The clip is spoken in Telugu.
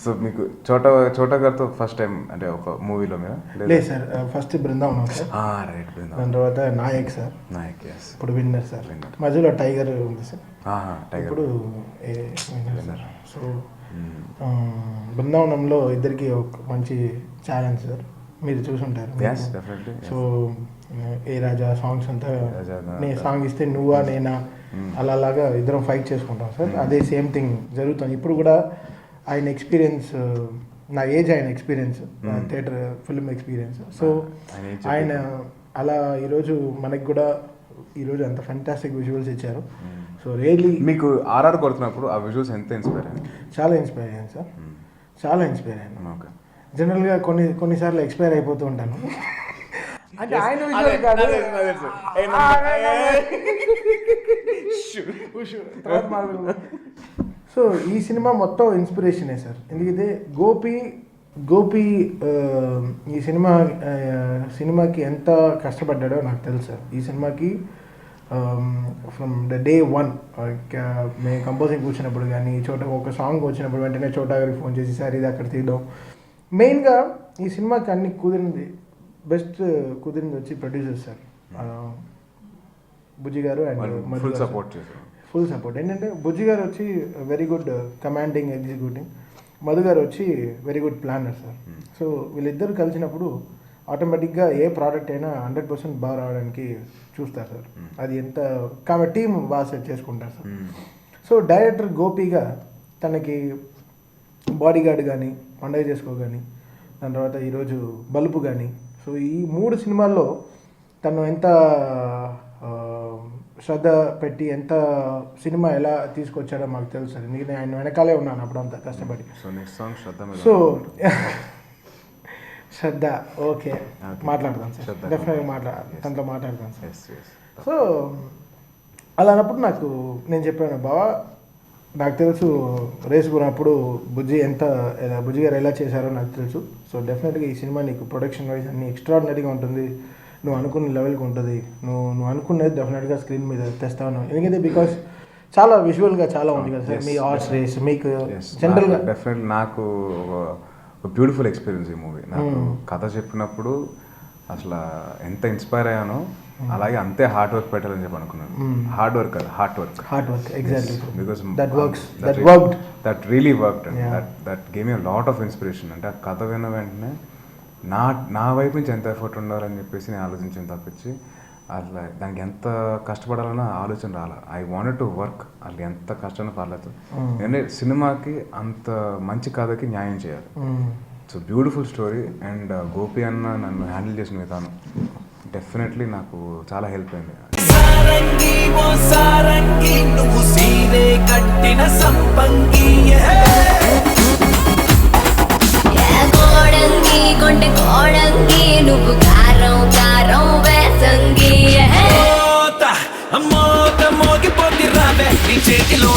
సో మీకు చోటా గారితో ఫస్ట్ టైం అంటే ఒక మూవీలో మీద లేదు sir, first Brindavanam sir, right దాని తర్వాత నాయక్ సార్, నాయక్ ఇప్పుడు విన్నర్ సార్, మధ్యలో టైగర్ ఉంది సార్, టైగర్ ఇప్పుడు విన్నర్. సో బృందావనంలో ఇద్దరికి ఒక మంచి ఛాలెంజ్ సార్, మీరు చూసుంటారు. సో ఏ రాజా సాంగ్స్ అంతా నేను సాంగ్ ఇస్తే నువ్వా నేనా అలాగా ఇద్దరం ఫైట్ చేసుకుంటాం సార్. అదే సేమ్ థింగ్ జరుగుతుంది ఇప్పుడు కూడా. ఆయన ఎక్స్పీరియన్స్, నా ఏజ్ ఆయన experience, theatre film experience. So ఆయన అలా ఈరోజు మనకి కూడా ఈరోజు అంత ఫెంటాస్టిక్ విజువల్స్ ఇచ్చారు. సో రియల్లీ మీకు ఆర్ఆర్ కొడుతున్నప్పుడు ఆ విజువల్స్ ఎంత ఇన్స్పైర్ అయ్యాయి? చాలా ఇన్స్పైర్ అయ్యాను సార్, చాలా ఇన్స్పైర్ అయ్యాను. జనరల్గా కొన్నిసార్లు ఎక్స్పైర్ అయిపోతూ ఉంటాను. అంటే ఆయన విజువల్ కాదు. సో ఈ సినిమా మొత్తం ఇన్స్పిరేషనే సార్. ఎందుకంటే గోపి ఈ సినిమాకి ఎంత కష్టపడ్డాడో నాకు తెలుసు సార్. ఈ సినిమాకి ఫ్రమ్ ద డే వన్ మేము కంపోజింగ్ కూర్చున్నప్పుడు కానీ ఒక సాంగ్ వచ్చినప్పుడు వెంటనే చోటా గారికి ఫోన్ చేసి సార్ ఇది అక్కడ తీద్దాం. మెయిన్గా ఈ సినిమాకి అన్ని బెస్ట్ కుదిరింది వచ్చి ప్రొడ్యూసర్ సార్ బుజ్జి గారు అండ్ ఫుల్ సపోర్ట్. ఏంటంటే బుజ్జి గారు వచ్చి very good commanding executing, Madhu గారు వచ్చి very good planner sir. So వీళ్ళిద్దరు కలిసినప్పుడు ఆటోమేటిక్గా ఏ ప్రోడక్ట్ అయినా 100% బాగా రావడానికి చూస్తారు సార్. అది ఎంత కాబట్టి టీం బాగా సెట్ చేసుకుంటారు సార్. సో డైరెక్టర్ గోపిగా తనకి బాడీ గార్డ్ కానీ, పండగ చేసుకో కానీ, దాని తర్వాత ఈరోజు బలుపు కానీ, సో ఈ 3 సినిమాల్లో తను ఎంత శ్రద్ధ పెట్టి ఎంత సినిమా ఎలా తీసుకొచ్చాడో మాకు తెలుసు సార్. ఎందుకంటే ఆయన వెనకాలే ఉన్నాను అప్పుడు అంతా కష్టపడి. సో శ్రద్ధ ఓకే మాట్లాడతాను సార్, డెఫినెట్గా తనతో మాట్లాడతాను సార్. సో అలా అన్నప్పుడు నేను చెప్పాను బావా నాకు తెలుసు రేసు కొన్నప్పుడు బుజ్జి గారు ఎలా చేశారో నాకు తెలుసు. సో డెఫినెట్గా ఈ సినిమా నీకు ప్రొడక్షన్ వైజ్ అన్ని ఎక్స్ట్రాడినరీగా ఉంటుంది, నువ్వు అనుకున్న లెవెల్కి ఉంటుంది, నువ్వు అనుకున్నది డెఫినెట్గా స్క్రీన్ మీద తెస్తాను. ఎందుకంటే బికాస్ చాలా విజువల్గా చాలా ఉంది కదా సార్ మీ ఆర్ట్స్ రేస్. మీకు జనరల్గా డెఫినెట్లీ నాకు ఒక బ్యూటిఫుల్ ఎక్స్పీరియన్స్ ఈ మూవీ. నాకు కథ చెప్పినప్పుడు అసలు ఎంత ఇన్స్పైర్ అయ్యానో అలాగే అంతే హార్డ్ వర్క్ పెట్టాలని చెప్పి అనుకున్నాను. హార్డ్ వర్క్ కదా, hard work exactly, because that really worked and that gave me lot of inspiration. అంటే ఆ కథ విన్న వెంటనే నా వైపు నుంచి ఎంత ఎఫర్ట్ ఉండాలని చెప్పేసి నేను ఆలోచించాను తప్పించి అట్లా దానికి ఎంత కష్టపడాలన్న ఆలోచన రాలా. ఐ వాంటెడ్ టు వర్క్, అట్లా ఎంత కష్టం పర్లేదు. ఎందుకంటే సినిమాకి అంత మంచి కథకి న్యాయం చేయాలి. So beautiful story and Gopi అన్న నన్ను హ్యాండిల్ చేసిన విధానం డెఫినెట్లీ నాకు చాలా హెల్ప్ అయింది. నువ్వు కారం కారం వేసంగి మోగిపోతి రావే నీ చేతిలో